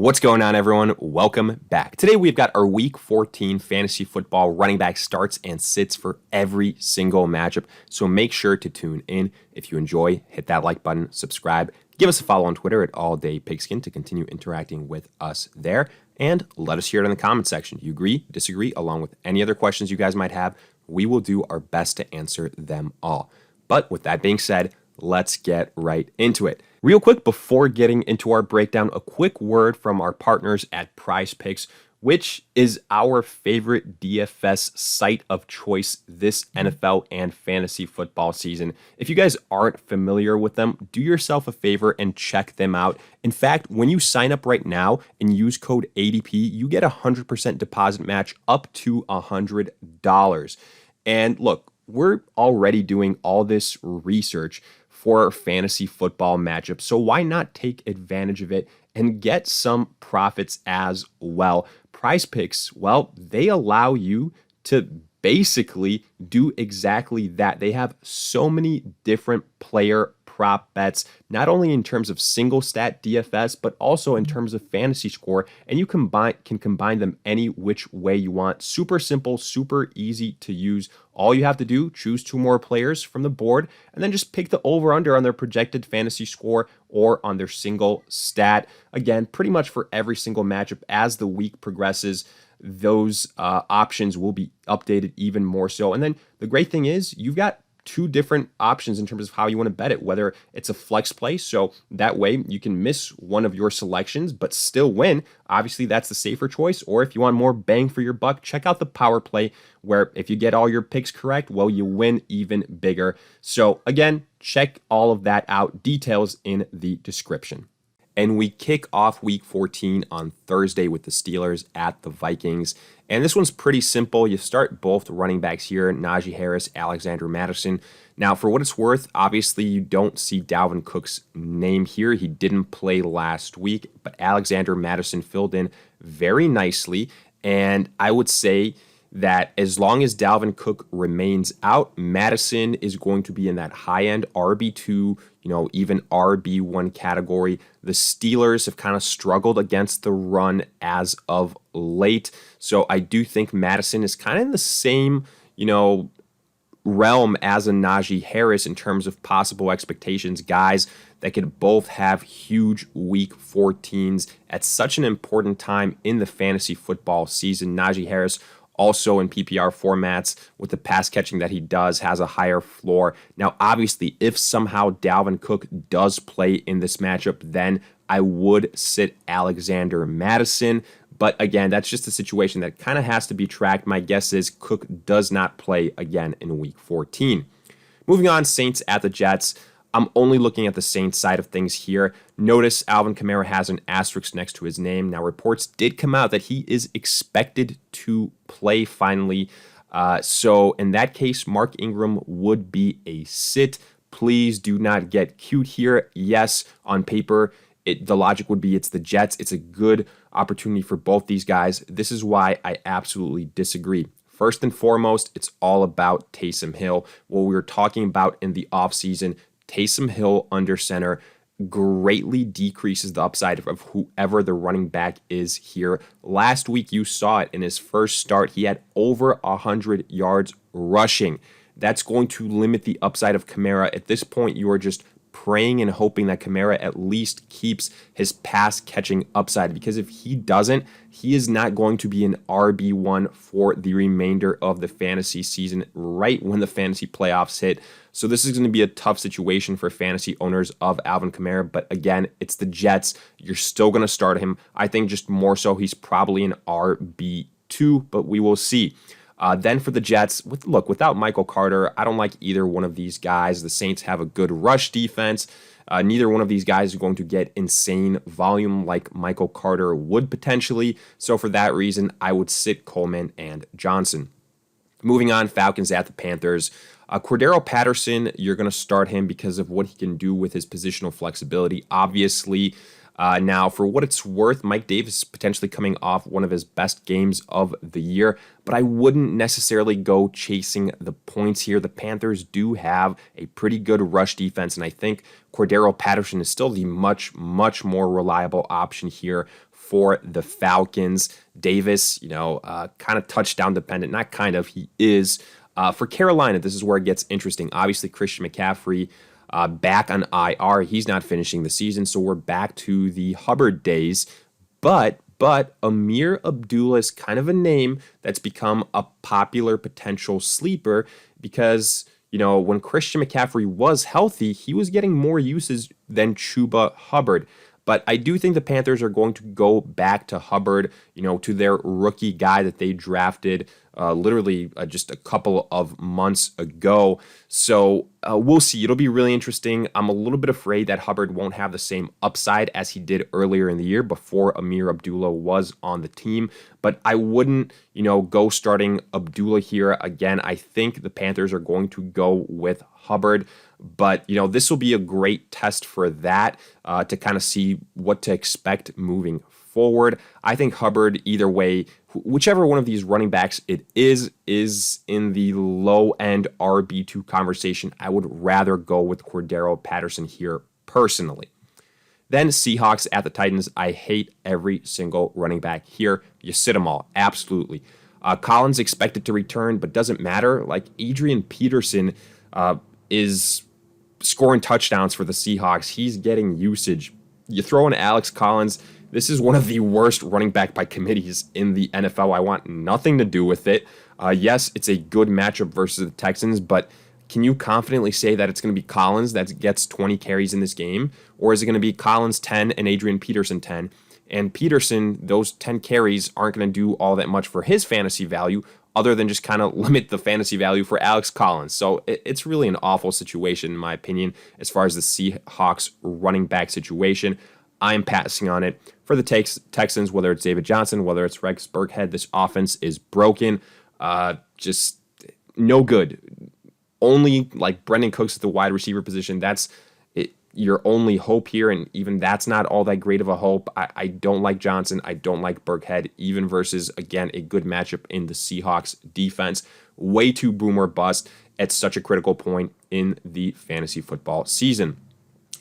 What's going on, everyone? Welcome back. Today we've got our Week 14 fantasy football running back starts and sits for every single matchup, so make sure to tune in. If you enjoy, hit that like button, subscribe, give us a follow on Twitter at AllDayPigskin to continue interacting with us there, and let us hear it in the comment section. Do you agree, disagree, along with any other questions you guys might have? We will do our best to answer them all. But with that being said, let's get right into it. Real quick, before getting into our breakdown, a quick word from our partners at Prize Picks, which is our favorite DFS site of choice this NFL and fantasy football season. If you guys aren't familiar with them, do yourself a favor and check them out. In fact, when you sign up right now and use code ADP, you get a 100% deposit match up to $100. And look, we're already doing all this research for fantasy football matchups, so why not take advantage of it and get some profits as well? Prize Picks, well, they allow you to basically do exactly that. They have so many different player prop bets, not only in terms of single stat DFS, but also in terms of fantasy score, and you can combine them any which way you want. Super simple, super easy to use. All you have to do, choose two more players from the board, and then just pick the over-under on their projected fantasy score or on their single stat. Again, pretty much for every single matchup as the week progresses, those options will be updated even more so. And then the great thing is you've got two different options in terms of how you want to bet it, whether it's a flex play, so that way you can miss one of your selections but still win. Obviously, that's the safer choice. Or if you want more bang for your buck, check out the power play, where if you get all your picks correct, well, you win even bigger. So again, check all of that out. Details in the description. And we kick off Week 14 on Thursday with the Steelers at the Vikings. And this one's pretty simple. You start both running backs here, Najee Harris, Alexander Mattison. Now, for what it's worth, obviously you don't see Dalvin Cook's name here. He didn't play last week, but Alexander Mattison filled in very nicely. And I would say that as long as Dalvin Cook remains out, Mattison is going to be in that high-end RB2, even RB1 category. The Steelers have kind of struggled against the run as of late. So I do think Mattison is kind of in the same, realm as a Najee Harris in terms of possible expectations. Guys that could both have huge Week 14s at such an important time in the fantasy football season. Najee Harris also in PPR formats, with the pass catching that he does, has a higher floor. Now, obviously, if somehow Dalvin Cook does play in this matchup, then I would sit Alexander Mattison. But again, that's just a situation that kind of has to be tracked. My guess is Cook does not play again in Week 14. Moving on, Saints at the Jets. I'm only looking at the Saints side of things here. Notice Alvin Kamara has an asterisk next to his name. Now, reports did come out that he is expected to play finally. So in that case, Mark Ingram would be a sit. Please do not get cute here. Yes, on paper, the logic would be it's the Jets. It's a good opportunity for both these guys. This is why I absolutely disagree. First and foremost, it's all about Taysom Hill. What we were talking about in the offseason, Taysom Hill under center greatly decreases the upside of whoever the running back is here. Last week, you saw it in his first start. He had over 100 yards rushing. That's going to limit the upside of Kamara. At this point, you are just praying and hoping that Kamara at least keeps his pass catching upside, because if he doesn't, he is not going to be an RB1 for the remainder of the fantasy season, right when the fantasy playoffs hit. So this is going to be a tough situation for fantasy owners of Alvin Kamara. But again, it's the Jets. You're still going to start him. I think just more so he's probably an RB2, but we will see. Then for the Jets, without Michael Carter, I don't like either one of these guys. The Saints have a good rush defense. Neither one of these guys is going to get insane volume like Michael Carter would potentially. So for that reason, I would sit Coleman and Johnson. Moving on, Falcons at the Panthers. Cordero Patterson, you're going to start him because of what he can do with his positional flexibility. Obviously, now, for what it's worth, Mike Davis is potentially coming off one of his best games of the year, but I wouldn't necessarily go chasing the points here. The Panthers do have a pretty good rush defense, and I think Cordero Patterson is still the much more reliable option here for the Falcons. Davis, kind of touchdown dependent. Not kind of, he is. For Carolina, this is where it gets interesting. Obviously, Christian McCaffrey back on IR. He's not finishing the season, so we're back to the Hubbard days. But Amir Abdullah is kind of a name that's become a popular potential sleeper because, when Christian McCaffrey was healthy, he was getting more uses than Chuba Hubbard. But I do think the Panthers are going to go back to Hubbard, to their rookie guy that they drafted literally just a couple of months ago. So we'll see. It'll be really interesting. I'm a little bit afraid that Hubbard won't have the same upside as he did earlier in the year before Amir Abdullah was on the team. But I wouldn't, go starting Abdullah here. Again, I think the Panthers are going to go with Hubbard. But, this will be a great test for that to kind of see what to expect moving forward. I think Hubbard, either way, whichever one of these running backs it is in the low-end RB2 conversation, I would rather go with Cordero Patterson here personally. Then Seahawks at the Titans. I hate every single running back here. You sit them all. Absolutely. Collins expected to return, but doesn't matter. Like Adrian Peterson is scoring touchdowns for the Seahawks. He's getting usage. You throw in Alex Collins. This is one of the worst running back by committees in the NFL. I want nothing to do with it. Yes, it's a good matchup versus the Texans, but can you confidently say that it's going to be Collins that gets 20 carries in this game? Or is it going to be Collins 10 and Adrian Peterson 10? And Peterson, those 10 carries aren't going to do all that much for his fantasy value other than just kind of limit the fantasy value for Alex Collins. So it's really an awful situation, in my opinion, as far as the Seahawks running back situation. I'm passing on it. For the Texans, whether it's David Johnson, whether it's Rex Burkhead, this offense is broken. Just no good. Only like Brendan Cooks at the wide receiver position. That's it, your only hope here, and even that's not all that great of a hope. I don't like Johnson. I don't like Burkhead, even versus, again, a good matchup in the Seahawks defense. Way too boom or bust at such a critical point in the fantasy football season.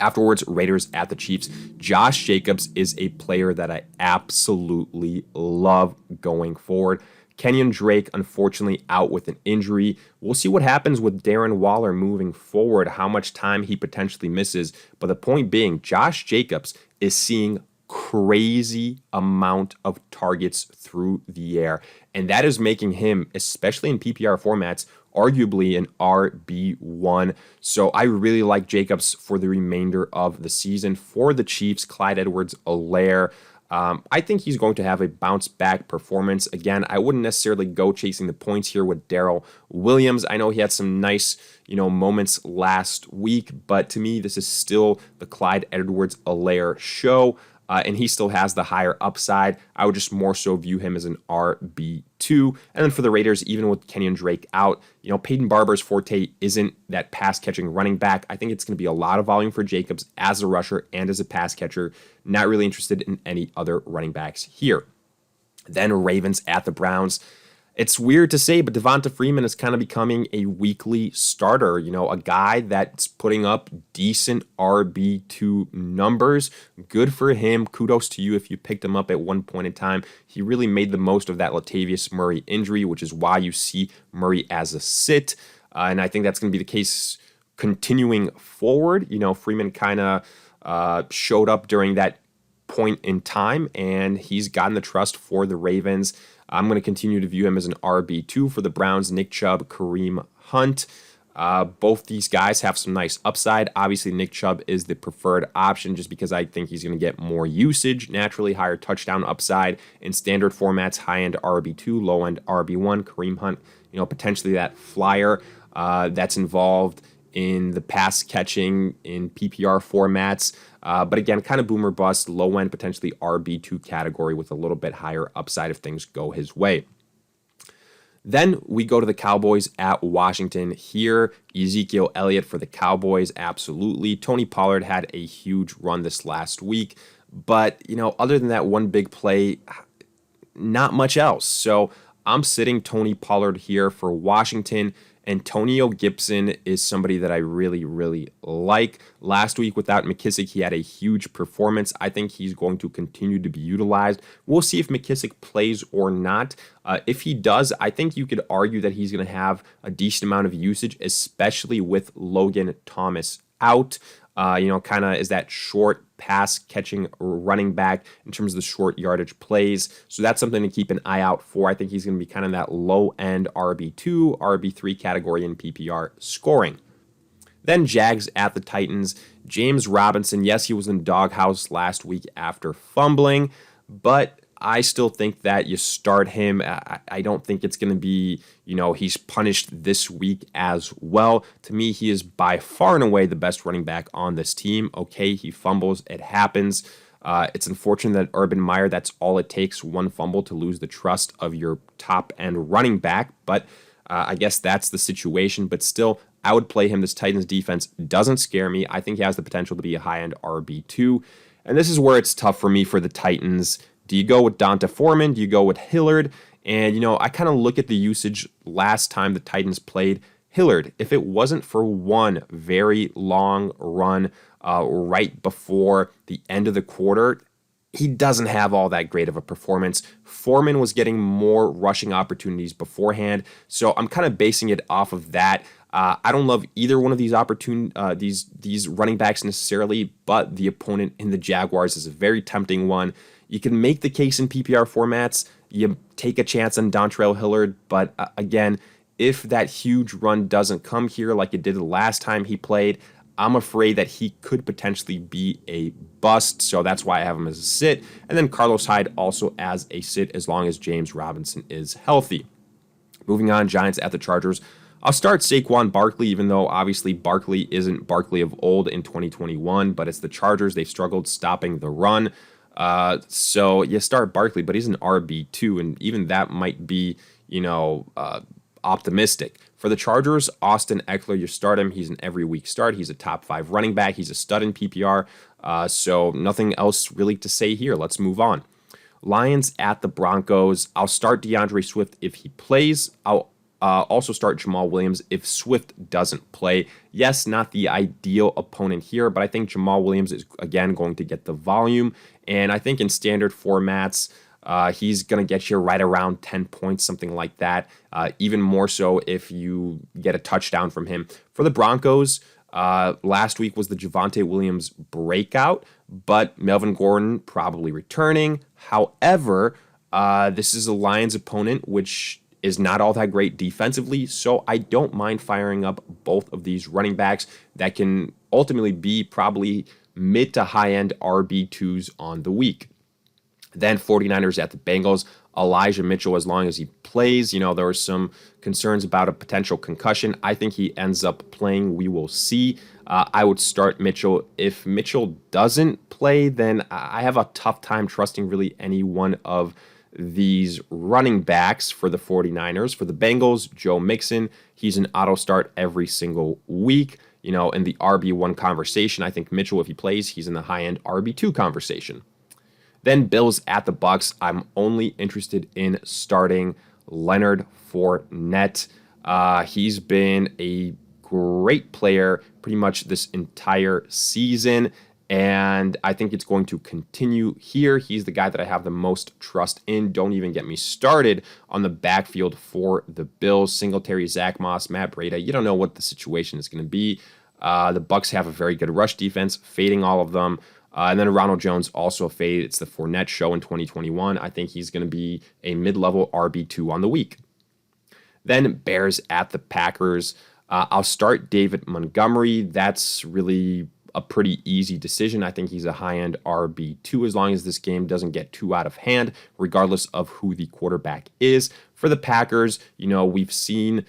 Afterwards, Raiders at the Chiefs. Josh Jacobs is a player that I absolutely love going forward. Kenyon Drake, unfortunately, out with an injury. We'll see what happens with Darren Waller moving forward, how much time he potentially misses. But the point being, Josh Jacobs is seeing crazy amount of targets through the air. And that is making him, especially in PPR formats, arguably an RB1. So I really like Jacobs for the remainder of the season. For the Chiefs, Clyde Edwards-Helaire. I think he's going to have a bounce-back performance. Again, I wouldn't necessarily go chasing the points here with Darrell Williams. I know he had some nice, moments last week, but to me, this is still the Clyde Edwards-Helaire show. And he still has the higher upside. I would just more so view him as an RB2. And then for the Raiders, even with Kenyon Drake out, Peyton Barber's forte isn't that pass-catching running back. I think it's going to be a lot of volume for Jacobs as a rusher and as a pass catcher. Not really interested in any other running backs here. Then Ravens at the Browns. It's weird to say, but Devonta Freeman is kind of becoming a weekly starter, a guy that's putting up decent RB2 numbers. Good for him. Kudos to you if you picked him up at one point in time. He really made the most of that Latavius Murray injury, which is why you see Murray as a sit. And I think that's going to be the case continuing forward. Freeman kind of showed up during that point in time, and he's gotten the trust for the Ravens. I'm going to continue to view him as an RB2 for the Browns. Nick Chubb, Kareem Hunt. Both these guys have some nice upside. Obviously, Nick Chubb is the preferred option just because I think he's going to get more usage, naturally higher touchdown upside in standard formats, high-end RB2, low-end RB1. Kareem Hunt, potentially that flyer that's involved in the pass catching in PPR formats. But again, kind of boomer bust, low end, potentially RB2 category with a little bit higher upside if things go his way. Then we go to the Cowboys at Washington. Here, Ezekiel Elliott for the Cowboys, absolutely. Tony Pollard had a huge run this last week. But, other than that one big play, not much else. So I'm sitting Tony Pollard here for Washington. Antonio Gibson is somebody that I really, really like. Last week without McKissick, he had a huge performance. I think he's going to continue to be utilized. We'll see if McKissick plays or not. If he does, I think you could argue that he's going to have a decent amount of usage, especially with Logan Thomas out. Kind of is that short pass catching running back in terms of the short yardage plays. So that's something to keep an eye out for. I think he's going to be kind of that low end RB2, RB3 category in PPR scoring. Then Jags at the Titans. James Robinson, yes, he was in doghouse last week after fumbling, but I still think that you start him. I don't think it's going to be, he's punished this week as well. To me, he is by far and away the best running back on this team. Okay, he fumbles. It happens. It's unfortunate that Urban Meyer, that's all it takes, one fumble to lose the trust of your top end running back. But I guess that's the situation. But still, I would play him. This Titans defense doesn't scare me. I think he has the potential to be a high-end RB2. And this is where it's tough for me for the Titans. Do you go with Donta Foreman? Do you go with Hillard? And, I kind of look at the usage last time the Titans played Hillard. If it wasn't for one very long run right before the end of the quarter, he doesn't have all that great of a performance. Foreman was getting more rushing opportunities beforehand, so I'm kind of basing it off of that. I don't love either one of these these running backs necessarily, but the opponent in the Jaguars is a very tempting one. You can make the case in PPR formats. You take a chance on Dontrell Hillard, but again, if that huge run doesn't come here like it did the last time he played, I'm afraid that he could potentially be a bust, so that's why I have him as a sit. And then Carlos Hyde also as a sit as long as James Robinson is healthy. Moving on, Giants at the Chargers. I'll start Saquon Barkley, even though obviously Barkley isn't Barkley of old in 2021, but it's the Chargers. They've struggled stopping the run. So you start Barkley, but he's an RB2, and even that might be, optimistic. For the Chargers, Austin Eckler, you start him. He's an every week start. He's a top 5 running back. He's a stud in PPR. So nothing else really to say here. Let's move on. Lions at the Broncos. I'll start DeAndre Swift if he plays. I'll also start Jamal Williams if Swift doesn't play. Yes, not the ideal opponent here, but I think Jamal Williams is, again, going to get the volume. And I think in standard formats, he's going to get you right around 10 points, something like that. Even more so if you get a touchdown from him. For the Broncos, last week was the Javonte Williams breakout, but Melvin Gordon probably returning. However, this is a Lions opponent, which is not all that great defensively, so I don't mind firing up both of these running backs that can ultimately be probably mid to high-end RB2s on the week. Then 49ers at the Bengals. Elijah Mitchell, as long as he plays, there were some concerns about a potential concussion. I think he ends up playing. We will see. I would start Mitchell. If Mitchell doesn't play, then I have a tough time trusting really any one of these running backs for the 49ers. For the Bengals, Joe Mixon, he's an auto start every single week. In the RB1 conversation, I think Mitchell, if he plays, he's in the high-end RB2 conversation. Then Bills at the Bucks. I'm only interested in starting Leonard Fournette. He's been a great player pretty much this entire season, and I think it's going to continue here. He's the guy that I have the most trust in. Don't even get me started on the backfield for the Bills. Singletary, Zach Moss, Matt Breida. You don't know what the situation is going to be. The Bucks have a very good rush defense, fading all of them. And then Ronald Jones also a fade. It's the Fournette show in 2021. I think he's going to be a mid-level RB2 on the week. Then Bears at the Packers. I'll start David Montgomery. That's really a pretty easy decision. I think he's a high-end RB2 as long as this game doesn't get too out of hand, regardless of who the quarterback is. For the Packers, we've seen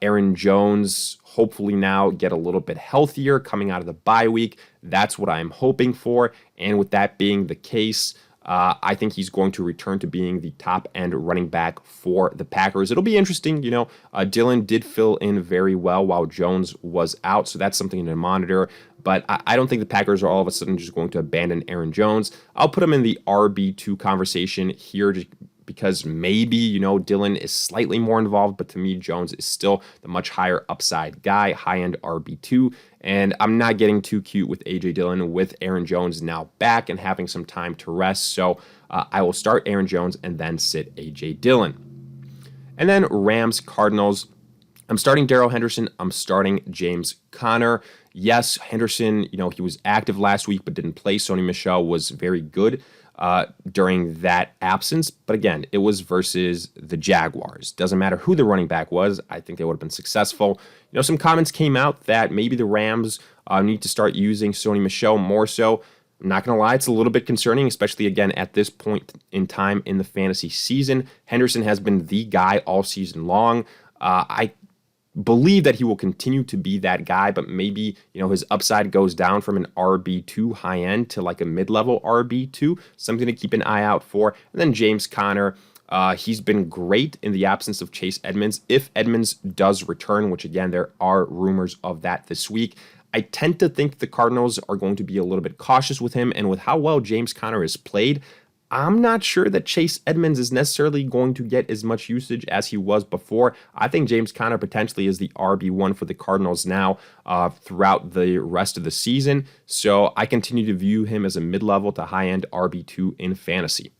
Aaron Jones hopefully now get a little bit healthier coming out of the bye week. That's what I'm hoping for. And with that being the case, I think he's going to return to being the top end running back for the Packers. It'll be interesting. Dillon did fill in very well while Jones was out, so that's something to monitor. But I don't think the Packers are all of a sudden just going to abandon Aaron Jones. I'll put him in the RB2 conversation here just because maybe, Dillon is slightly more involved, but to me, Jones is still the much higher upside guy, high-end RB2. And I'm not getting too cute with A.J. Dillon with Aaron Jones now back and having some time to rest. So I will start Aaron Jones and then sit A.J. Dillon. And then Rams, Cardinals. I'm starting Darrell Henderson. I'm starting James Conner. Yes, Henderson, he was active last week but didn't play. Sony Michel was very good during that absence. But again, it was versus the Jaguars. Doesn't matter who the running back was. I think they would have been successful. Some comments came out that maybe the Rams need to start using Sony Michel more so. I'm not going to lie, it's a little bit concerning, especially, again, at this point in time in the fantasy season. Henderson has been the guy all season long. I believe that he will continue to be that guy, but maybe, his upside goes down from an RB2 high end to like a mid-level RB2, something to keep an eye out for. And then James Conner, he's been great in the absence of Chase Edmonds. If Edmonds does return, which again, there are rumors of that this week, I tend to think the Cardinals are going to be a little bit cautious with him, and with how well James Conner has played, I'm not sure that Chase Edmonds is necessarily going to get as much usage as he was before. I think James Conner potentially is the RB1 for the Cardinals now throughout the rest of the season. So I continue to view him as a mid-level to high-end RB2 in fantasy.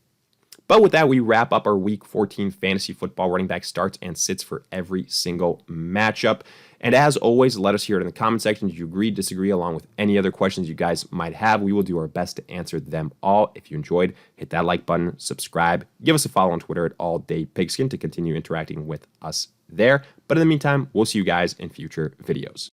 But with that, we wrap up our Week 14 fantasy football running back starts and sits for every single matchup. And as always, let us hear it in the comment section. Do you agree, disagree, along with any other questions you guys might have? We will do our best to answer them all. If you enjoyed, hit that like button, subscribe, give us a follow on Twitter at AllDayPigskin to continue interacting with us there. But in the meantime, we'll see you guys in future videos.